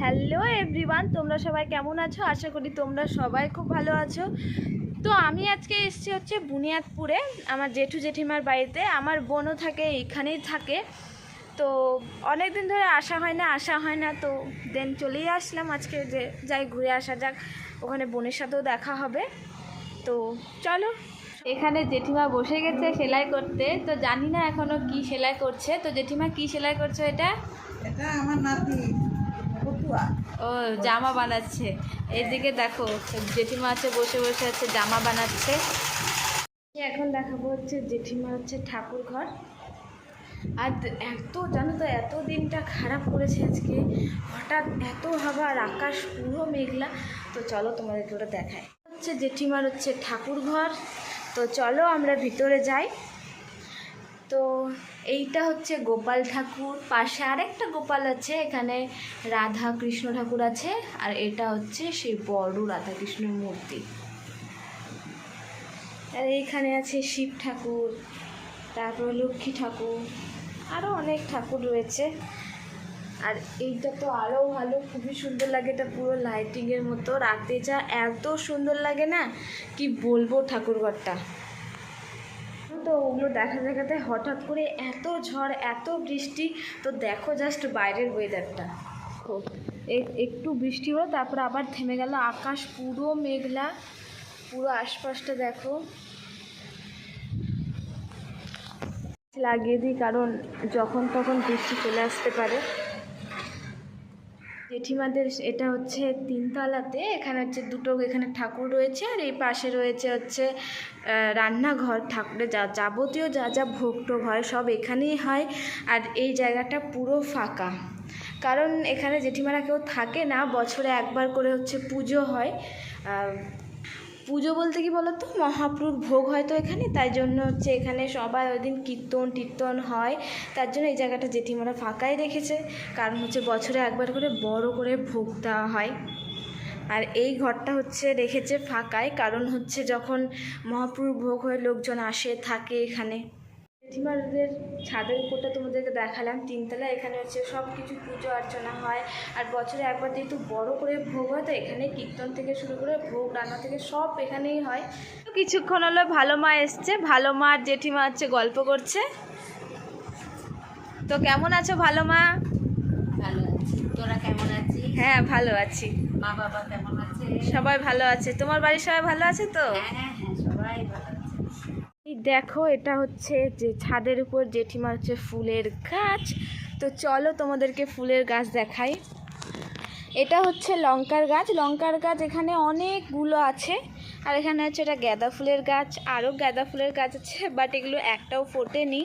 Hello everyone, তোমরা সবাই কেমন আছো? আশা করি তোমরা সবাই খুব ভালো আছো। তো আমি আজকে এসেছি হচ্ছে বুনিয়াদপুরে আমার জেঠু জেঠিমার বাড়িতে। আমার বোনও থাকে, এখানেই থাকে। তো অনেক দিন ধরে আসা হয় না, তো দেন চলেই আসলাম আজকে, যে যাই ঘুরে আসা যাক, ওখানে বোনের সাথেও দেখা হবে। তো চলো, এখানে জেঠিমা বসে গেছে সেলাই করতে। তো জানি না এখনো কি সেলাই করছে। তো জেঠিমা কি সেলাই করছো? এটা এটা আমার নাতি ফতুয়া। ও জামা বানাচ্ছে। এইদিকে দেখো, জেঠিমা আছে, বসে বসে আছে, জামা বানাচ্ছে। এখন দেখাবো হচ্ছে জেঠিমা হচ্ছে ঠাকুর ঘর। আর এত জানো তো, এত দিনটা খারাপ করেছে আজকে, হঠাৎ এত হাওয়া আর আকাশ পুরো মেঘলা। তো চলো তোমাদেরকে ওটা দেখায়। হচ্ছে জেঠিমার হচ্ছে ঠাকুর ঘর। তো চলো আমরা ভিতরে যাই। তো এইটা হচ্ছে গোপাল ঠাকুর, পাশে আরেকটা গোপাল আছে, এখানে রাধা কৃষ্ণ ঠাকুর আছে। আর এটা হচ্ছে সেই বড় রাধা কৃষ্ণের মূর্তি। আর এইখানে আছে শিব ঠাকুর, তারপর লক্ষ্মী ঠাকুর, আরও অনেক ঠাকুর রয়েছে। আর এইটা তো আরও ভালো, খুবই সুন্দর লাগে। এটা পুরো লাইটিংয়ের মতো, রাতে যা এত সুন্দর লাগে না, কি বলবো ঠাকুরঘরটা। তো ওগুলো দেখাতে হঠাৎ করে এত ঝড়, এত বৃষ্টি। তো দেখো জাস্ট বাইরের ওয়েদারটা, একটু বৃষ্টি হলো, তারপর আবার থেমে গেল, আকাশ পুরো মেঘলা, পুরো আশপাশটা দেখো। লাগিয়ে দিই, কারণ যখন তখন বৃষ্টি চলে আসতে পারে। জেঠিমাদের এটা হচ্ছে তিনতলাতে, এখানে হচ্ছে দুটো এখানে ঠাকুর রয়েছে, আর এই পাশে রয়েছে হচ্ছে রান্নাঘর। ঠাকুরের যাবতীয় যা ভোগ টোগ হয় সব এখানেই হয়। আর এই জায়গাটা পুরো ফাঁকা, কারণ এখানে জেঠিমারা কেউ থাকে না। বছরে একবার করে হচ্ছে পুজো হয়। পুজো বলতে কি বলো তো, মহাপ্রভুর ভোগ হয় তো এখানে, তাই জন্য হচ্ছে এখানে সবাই ওই দিন কীর্তন হয়। তার জন্য এই জায়গাটা জেঠিমারা ফাঁকাই রেখেছে, কারণ হচ্ছে বছরে একবার করে বড় করে ভোগ দেওয়া হয়। আর এই ঘরটা হচ্ছে রেখেছে ফাঁকায়, কারণ হচ্ছে যখন মহাপ্রভুর ভোগ হয়ে লোকজন আসে থাকে এখানে। জেঠিমাদের ছাদের উপরটা তোমাদেরকে দেখালাম, তিনতলা। এখানে হচ্ছে সব কিছু পুজো অর্চনা হয়। আর বছরে একবার যেহেতু বড় করে ভোগ হয়, তো এখানে কীর্তন থেকে শুরু করে ভোগ রান্না থেকে সব এখানেই হয়। তো কিছুক্ষণ হলো ভালো মা এসছে, ভালো মা আর জেঠিমা হচ্ছে গল্প করছে। তো কেমন আছো ভালো মা? ভালো আছি, তোরা কেমন আছিস? হ্যাঁ ভালো আছি। মা বাবা কেমন আছে? সবাই ভালো আছে। তোমার বাড়ির সবাই ভালো আছে তো? হ্যাঁ হ্যাঁ, সবাই ভালো আছে। এই দেখো, এটা হচ্ছে যে ছাদের উপর জেঠিমা হচ্ছে ফুলের গাছ। তো চলো তোমাদেরকে ফুলের গাছ দেখাই। এটা হচ্ছে লঙ্কার গাছ। এখানে অনেকগুলো আছে। আর এখানে হচ্ছে এটা গাঁদা ফুলের গাছ, আরও গাঁদা ফুলের গাছ আছে, বাট এগুলো একটাও ফোটেনি।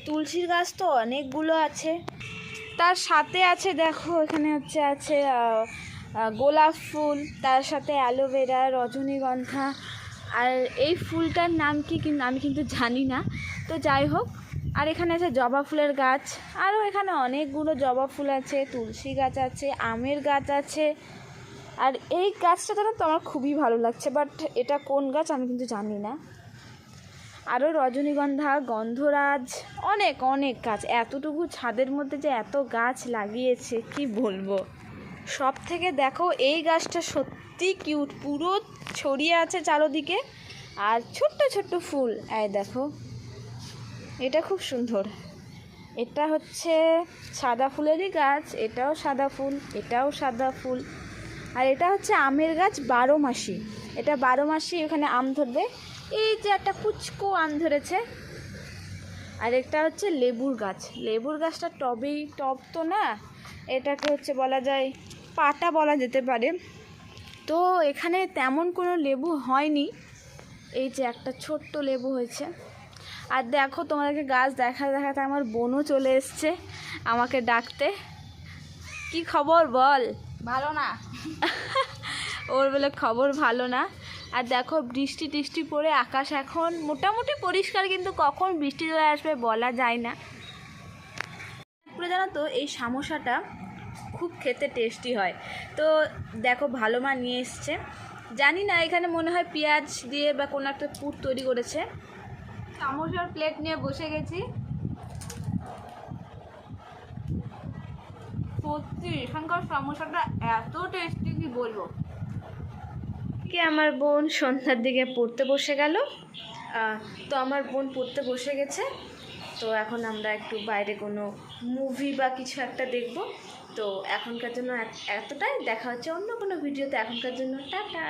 তুলসীর গাছ তো অনেকগুলো আছে। তার সাথে আছে দেখো, এখানে হচ্ছে আছে গোলাপ ফুল, তার সাথে অ্যালোভেরা, রজনীগন্ধা। আর এই ফুলটার নাম কি কিন্তু আমি কিন্তু জানি না। তো যাই হোক, আর এখানে আছে জবা ফুলের গাছ, আরও এখানে অনেকগুলো জবা ফুল আছে, তুলসী গাছ আছে, আমের গাছ আছে। আর এই গাছটা তো আমার খুবই ভালো লাগছে, বাট এটা কোন গাছ আমি কিন্তু জানি না। আরও রজনীগন্ধা, গন্ধরাজ, অনেক অনেক গাছ। এতটুকু ছাদের মধ্যে যে এত গাছ লাগিয়েছে কি বলবো। সব থেকে দেখো এই গাছটা সত্যি কিউট, পুরো ছড়িয়ে আছে চারোদিকে। আর ছোট্ট ছোট্ট ফুল, এই দেখো, এটা খুব সুন্দর। এটা হচ্ছে সাদা ফুলেরই গাছ, এটাও সাদা ফুল, এটাও সাদা ফুল। আর এটা হচ্ছে আমের গাছ, 12 মাসি। এটা 12 মাসি এখানে আম ধরবে। এই যে একটা কুচকো আম ধরেছে। আর একটা হচ্ছে লেবুর গাছ। লেবুর গাছটা টব তো না, এটাকে হচ্ছে বলা যায় পাটা বলা যেতে পারে। তো এখানে তেমন কোনো লেবু হয়নি, এই যে একটা ছোট্ট লেবু হয়েছে। আর দেখো, তোমাদেরকে গাছ দেখাতে আমার বোনও চলে এসছে আমাকে ডাকতে। কি খবর বল? ভালো না। ওর বলে খবর ভালো না। আর দেখো, বৃষ্টি পড়ে আকাশ এখন মোটামুটি পরিষ্কার, কিন্তু কখন বৃষ্টি চলে আসবে বলা যায় না। পুরো জানো তো, এই সামোসাটা খুব খেতে টেস্টি হয়। তো দেখো, ভালো মা নিয়ে এসছে, জানি না এখানে মনে হয় পেঁয়াজ দিয়ে বা কোনো একটা পুর তৈরি করেছে। সামোসার প্লেট নিয়ে বসে গেছি। সত্যি এখানকার সমোসাটা এত টেস্টি কি বলবো। কি আমার বোন সন্ধ্যার দিকে পড়তে বসে গেল। তো আমার বোন পড়তে বসে গেছে, তো এখন আমরা একটু বাইরে কোনো মুভি বা কিছু একটা দেখব। তো এখনকার জন্য এতটাই, দেখা হচ্ছে অন্য কোনো ভিডিওতে। এখনকার জন্য টাটা।